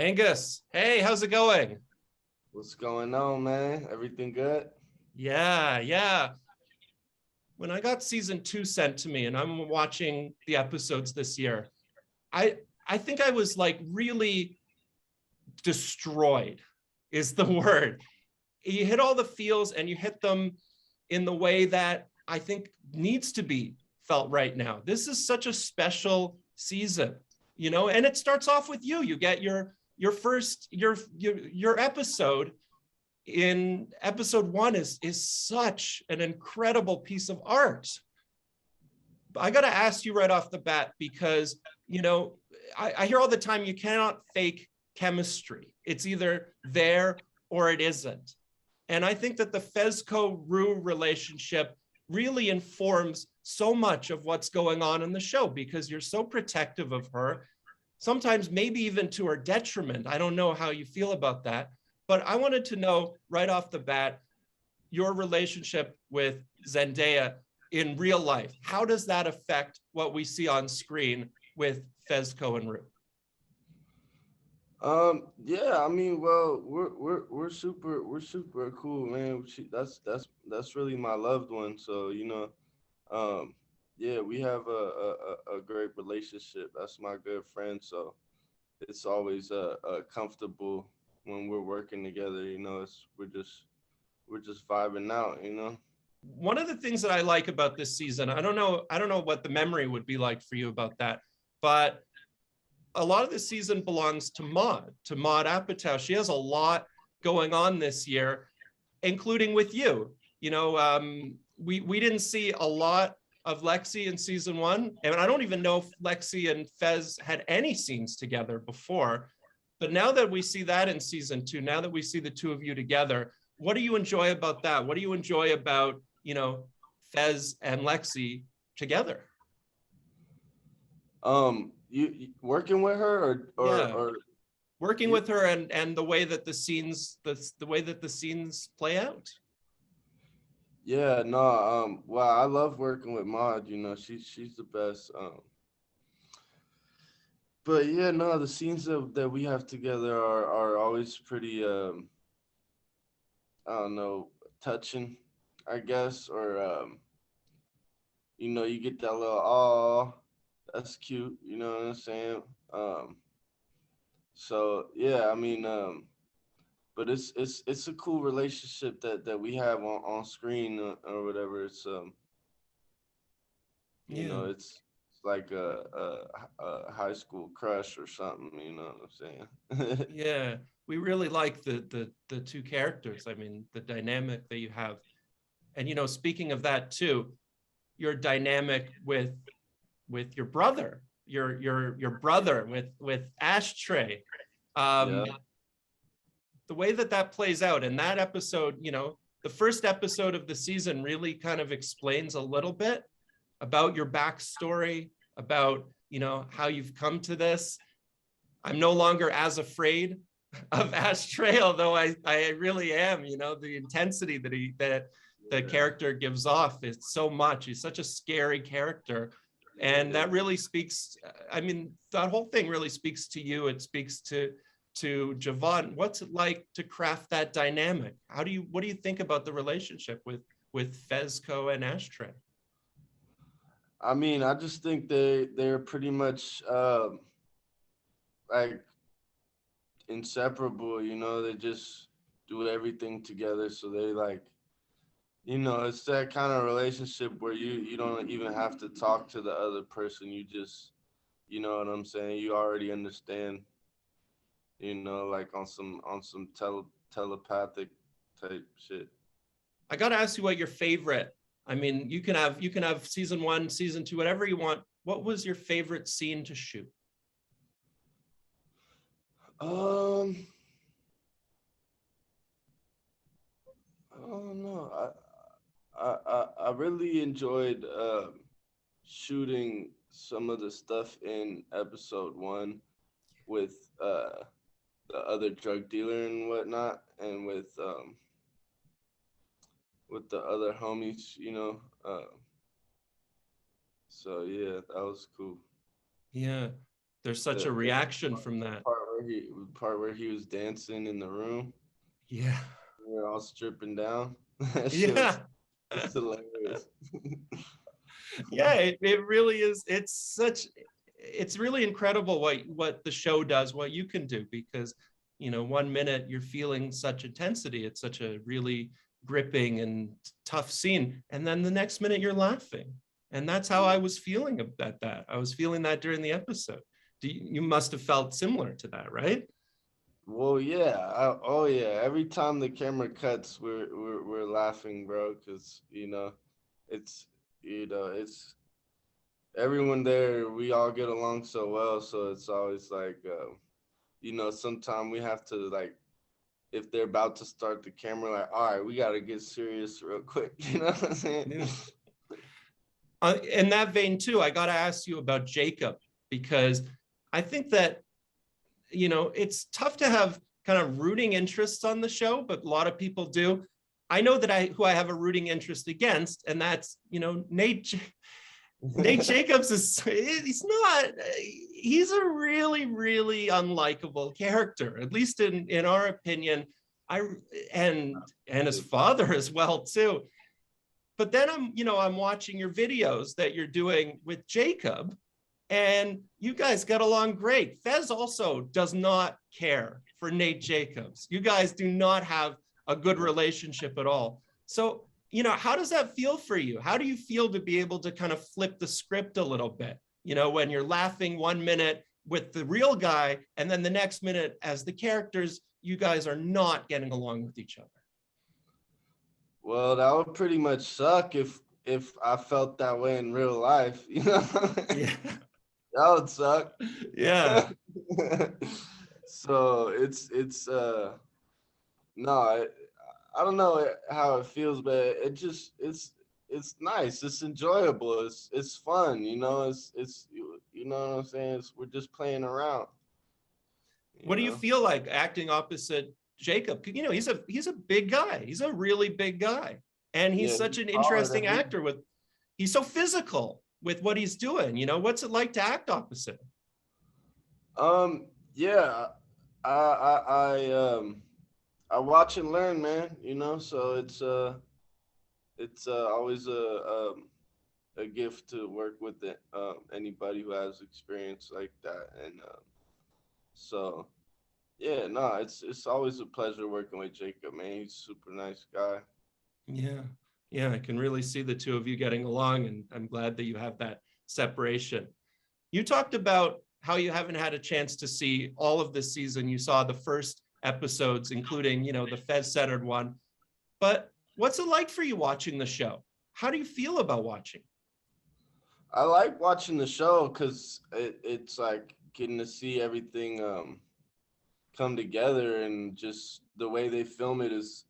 Angus, hey, how's it going? What's going on, man? Everything good? Yeah. When I got season two sent to me and I'm watching the episodes this year, I I think I was like really destroyed is the word. You hit all the feels and you hit them in the way that I think needs to be felt right now. This is such a special season, and it starts off with you. You get your first your episode in episode one is such an incredible piece of art. I got to ask you right off the bat because I hear all the time you cannot fake chemistry. It's either there or it isn't. And I think that the Fezco Rue relationship really informs so much of what's going on in the show because you're so protective of her, sometimes maybe even to her detriment. I don't know how you feel about that. But I wanted to know right off the bat your relationship with Zendaya in real life. How does that affect what we see on screen with Fezco and Rue? Yeah, I mean, well, we're super cool, man. That's really my loved one. So, um, yeah, we have a great relationship. That's my good friend. So it's always comfortable when we're working together. We're just vibing out. One of the things that I like about this season, I don't know what the memory would be like for you about that, but a lot of the season belongs to Maude Apatow. She has a lot going on this year, including with you. We didn't see a lot of Lexi in season one, and I don't even know if Lexi and Fez had any scenes together before. But now that we see that in season two, now that we see the two of you together, what do you enjoy about that? What do you enjoy about Fez and Lexi together? You working with her Yeah, or working yeah, with her and the way that the way that the scenes play out. yeah, no, well, I love working with Maud, she's the best. But yeah, no, the scenes that we have together are always pretty I don't know, touching, I guess, or you get that little oh, that's cute, you know what I'm saying? Um so yeah, I mean, but it's a cool relationship that we have on screen, or whatever. It's like a high school crush or something. You know what I'm saying? Yeah, we really like the two characters. I mean, the dynamic that you have. And speaking of that too, your dynamic with your brother, your brother with Ashtray. Yeah. Um, the way that that plays out in that episode, the first episode of the season really kind of explains a little bit about your backstory, about how you've come to this. I'm no longer as afraid of Ashtray, although I really am. The intensity that the Yeah. character gives off is so much. He's such a scary character, and Yeah. that really speaks. I mean, that whole thing really speaks to you. It speaks to Javon. What's it like to craft that dynamic? What do you think about the relationship with Fezco and Ashtray? I mean, I just think they're pretty much like inseparable. They just do everything together. So they like, it's that kind of relationship where you don't even have to talk to the other person. You just, you know what I'm saying. You already understand. Like on some telepathic type shit. I got to ask you what your favorite. I mean, you can have season one, season two, whatever you want. What was your favorite scene to shoot? Um, I don't know. I really enjoyed shooting some of the stuff in episode one with the other drug dealer and whatnot, and with the other homies. So yeah, that was cool. Yeah, there's such The a the reaction from that. part part where he was dancing in the room. Yeah. We're all stripping down. That shit was Yeah. it's hilarious. Yeah, it really is. It's really incredible what the show does, what you can do, because, 1 minute you're feeling such intensity. It's such a really gripping and tough scene. And then the next minute you're laughing. And that's how I was feeling about that. I was feeling that during the episode. You must have felt similar to that, right? Well, yeah. Oh, yeah. Every time the camera cuts, we're laughing, bro, because it's it's everyone there. We all get along so well, so it's always like sometimes we have to like if they're about to start the camera, like, all right, we got to get serious real quick. You know what I'm saying? Yeah. In that vein too, I got to ask you about Jacob, because I think that it's tough to have kind of rooting interests on the show, but a lot of people do. I know that who I have a rooting interest against, and that's Nate. Nate Jacobs he's a really, really unlikable character, at least in our opinion. And his father as well too. But then I'm watching your videos that you're doing with Jacob, and you guys get along great. Fez also does not care for Nate Jacobs. You guys do not have a good relationship at all. So, how does that feel for you? How do you feel to be able to kind of flip the script a little bit? When you're laughing 1 minute with the real guy, and then the next minute as the characters, you guys are not getting along with each other. Well, that would pretty much suck if I felt that way in real life. Yeah. That would suck. Yeah. So no, I don't know how it feels, but it's nice. It's enjoyable. It's fun. It's you know what I'm saying. We're just playing around. What do you feel like acting opposite Jacob? He's a big guy. He's a really big guy, and he's such an interesting actor. He's so physical with what he's doing. What's it like to act opposite? Yeah, I watch and learn, man. So it's always a gift to work with it. Anybody who has experience like that, and so yeah, no, it's always a pleasure working with Jacob, man. He's a super nice guy. Yeah. Yeah, I can really see the two of you getting along, and I'm glad that you have that separation. You talked about how you haven't had a chance to see all of this season. You saw the first episodes, including, the Fez-centered one. But what's it like for you watching the show? How do you feel about watching? I like watching the show because it's like getting to see everything come together, and just the way they film it is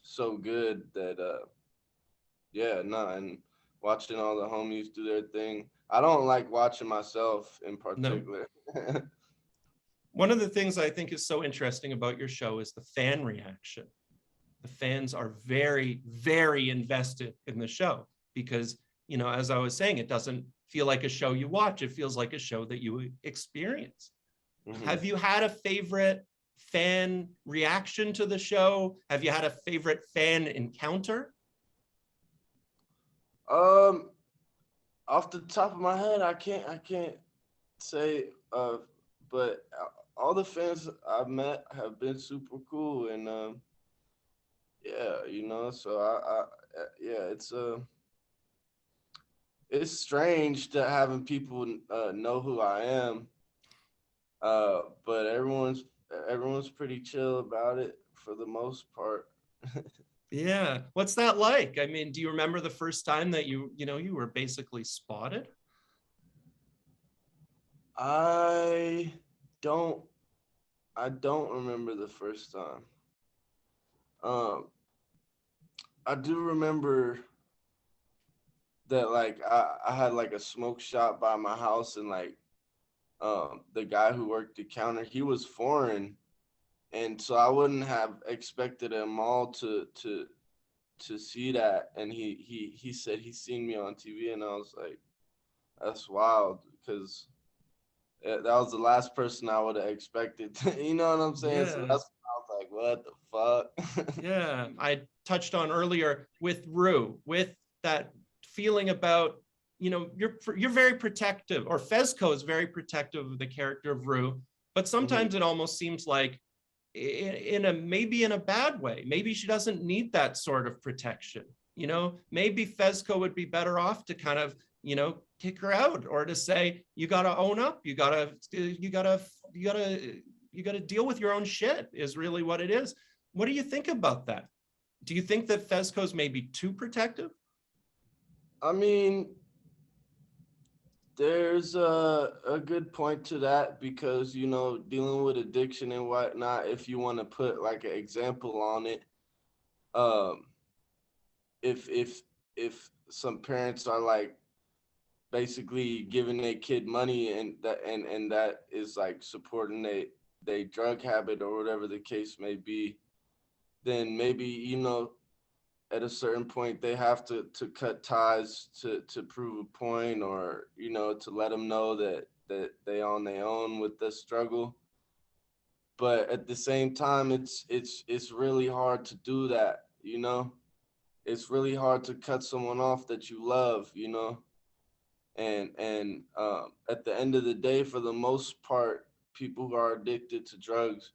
so good that yeah, no, and watching all the homies do their thing. I don't like watching myself in No. particular. One of the things I think is so interesting about your show is the fan reaction. The fans are very, very invested in the show because, as I was saying, it doesn't feel like a show you watch. It feels like a show that you experience. Mm-hmm. Have you had a favorite fan reaction to the show? Have you had a favorite fan encounter? Off the top of my head, I can't say, but all the fans I've met have been super cool, and yeah, so I yeah, it's strange to having people know who I am, but everyone's pretty chill about it for the most part. Yeah. What's that like? I mean, do you remember the first time that you were basically spotted? I don't remember the first time. I do remember that like I had like a smoke shop by my house, and like the guy who worked the counter, he was foreign, and so I wouldn't have expected him all to see that, and he said he seen me on TV, and I was like, that's wild, because that was the last person I would have expected. You know what I'm saying? So Yeah. that's when I was like, what the fuck? Yeah. I touched on earlier with Rue, with that feeling about, you're very protective, or Fezco is very protective of the character of Rue, but sometimes it almost seems like maybe in a bad way. Maybe she doesn't need that sort of protection. Maybe Fezco would be better off to kind of, kick her out, or to say, you got to own up. You got to deal with your own shit, is really what it is. What do you think about that? Do you think that Fezco's maybe too protective? I mean, there's a good point to that because, dealing with addiction and whatnot, if you want to put like an example on it, um, if some parents are like basically giving their kid money and that is like supporting they drug habit or whatever the case may be, then maybe, at a certain point they have to cut ties to prove a point, or to let them know that they on their own with the struggle. But at the same time, it's really hard to do that. It's really hard to cut someone off that you love. And at the end of the day, for the most part, people who are addicted to drugs,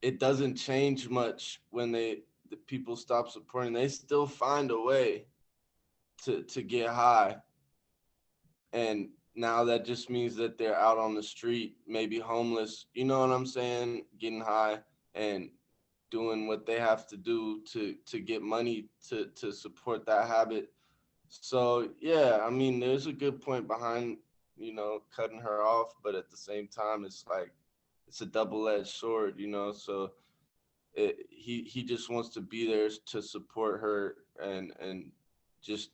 it doesn't change much when the people stop supporting. They still find a way to get high. And now that just means that they're out on the street, maybe homeless, you know what I'm saying, getting high and doing what they have to do to get money to support that habit. So yeah, I mean, there's a good point behind, cutting her off, but at the same time, it's like it's a double-edged sword, So he just wants to be there to support her and just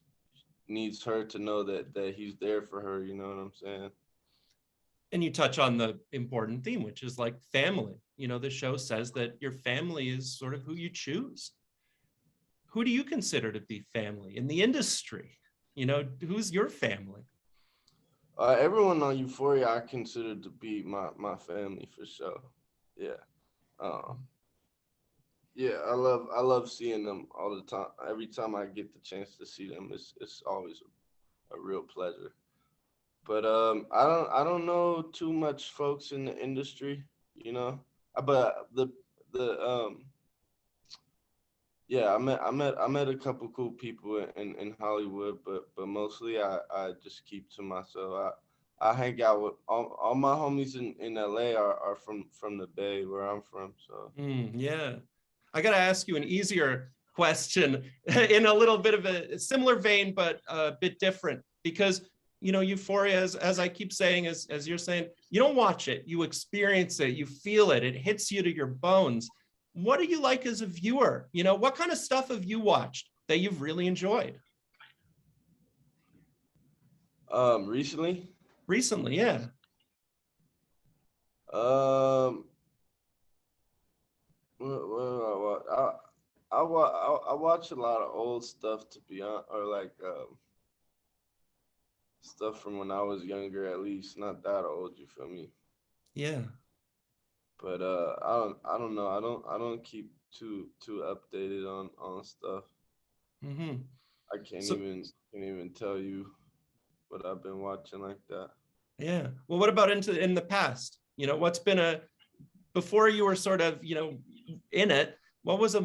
needs her to know that he's there for her. You know what I'm saying? And you touch on the important theme, which is like family. The show says that your family is sort of who you choose. Who do you consider to be family in the industry? Who's your family? Everyone on Euphoria I consider to be my family for sure. Yeah. Um, yeah, I love seeing them all the time. Every time I get the chance to see them, it's always a real pleasure. But I don't know too much folks in the industry, you know. But the yeah, I met a couple cool people in Hollywood, but mostly I just keep to myself. I hang out with all my homies in LA are from the Bay where I'm from. So Yeah. I got to ask you an easier question in a little bit of a similar vein, but a bit different, because Euphoria, as I keep saying, as you're saying, you don't watch it, you experience it, you feel it, it hits you to your bones. What do you like as a viewer? What kind of stuff have you watched that you've really enjoyed? recently, Recently, yeah. um, what I watch a lot of old stuff to be honest, or like stuff from when I was younger, at least not that old. You feel me? Yeah. But I don't know. I don't keep too updated on stuff. Mm-hmm. I can't So, even tell you what I've been watching like that. yeah. Well, what about in the past? What's been before you were sort of, in it, what was a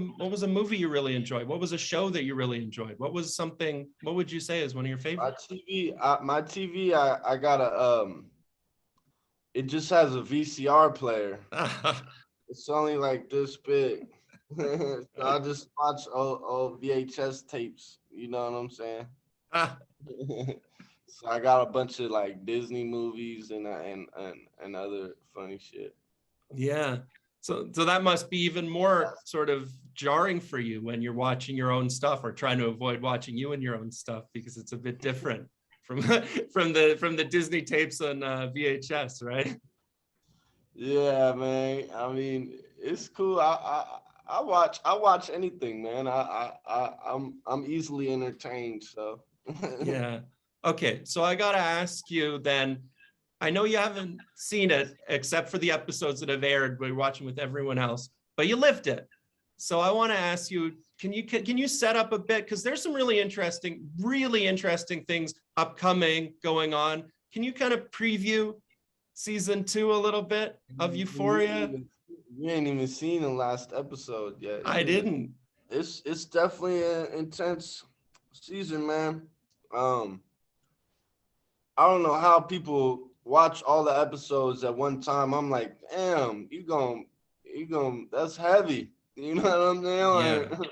movie you really enjoyed? What was a show that you really enjoyed? What would you say is one of your My favorites? TV, my TV, I got it just has a VCR player. It's only like this big. So I just watch old VHS tapes. You know what I'm saying? So I got a bunch of like Disney movies and other funny shit. Yeah. So that must be even more sort of jarring for you when you're watching your own stuff, or trying to avoid watching you and your own stuff, because it's a bit different from from the Disney tapes on VHS, right? Yeah, man. I mean, it's cool. I watch anything, man. I'm easily entertained. So Yeah. Okay. So I gotta ask you then, I know you haven't seen it except for the episodes that have aired. We're watching with everyone else, but you lived it. So I want to ask you, can you set up a bit? Because there's some really interesting things upcoming going on. Can you kind of preview season 2 a little bit of Euphoria? You ain't even seen the last episode yet. I didn't. It's definitely an intense season, man. I don't know how people watch all the episodes at one time. I'm like, damn, you gon' that's heavy. You know what I'm saying? Yeah,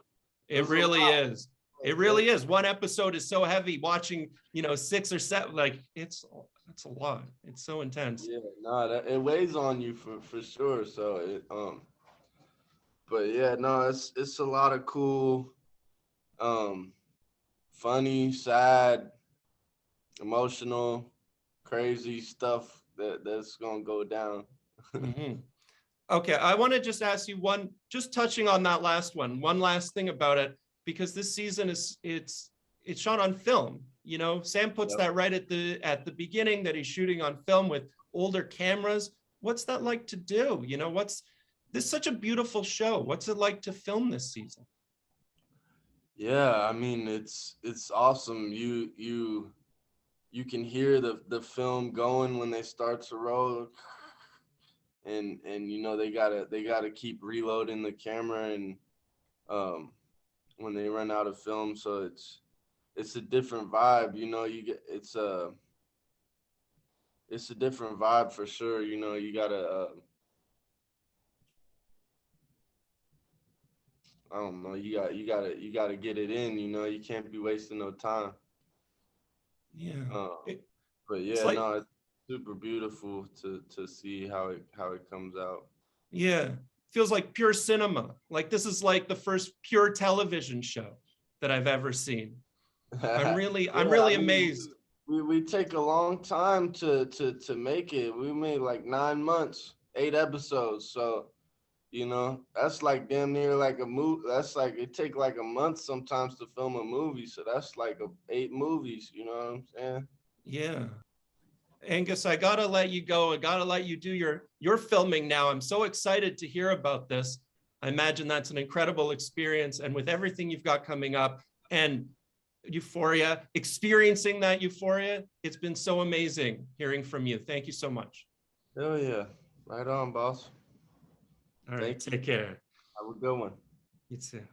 it really is. It really is. One episode is so heavy. Watching, 6 or 7, like it's a lot. It's so intense. Yeah, no, it weighs on you for sure. So but yeah, no, it's a lot of cool, funny, sad, emotional, crazy stuff that's gonna go down. Mm-hmm. Okay, I want to just ask you just touching on that last one last thing about it, because this season it's shot on film. Sam puts that right at the beginning, that he's shooting on film with older cameras. What's that like to do? This is such a beautiful show. What's it like to film this season? Yeah, I mean it's awesome. You can hear the film going when they start to roll, and they gotta keep reloading the camera, and when they run out of film, so it's a different vibe. It's a different vibe for sure. You gotta I don't know, you gotta get it in. You can't be wasting no time. Yeah. But yeah, no, it's super beautiful to see how it comes out. Yeah, feels like pure cinema. Like this is like the first pure television show that I've ever seen. I'm really amazed. We take a long time to make it. We made like 9 months, 8 episodes. So, that's like damn near like a movie. That's like it take like a month sometimes to film a movie. So that's like 8 movies. You know what I'm saying? Yeah. Angus, I gotta let you go. I gotta let you do your filming now. I'm so excited to hear about this. I imagine that's an incredible experience, and with everything you've got coming up and Euphoria, experiencing that Euphoria, it's been so amazing hearing from you. Thank you so much. Hell yeah. Right on, boss. All right, take care. Have a good one. You too.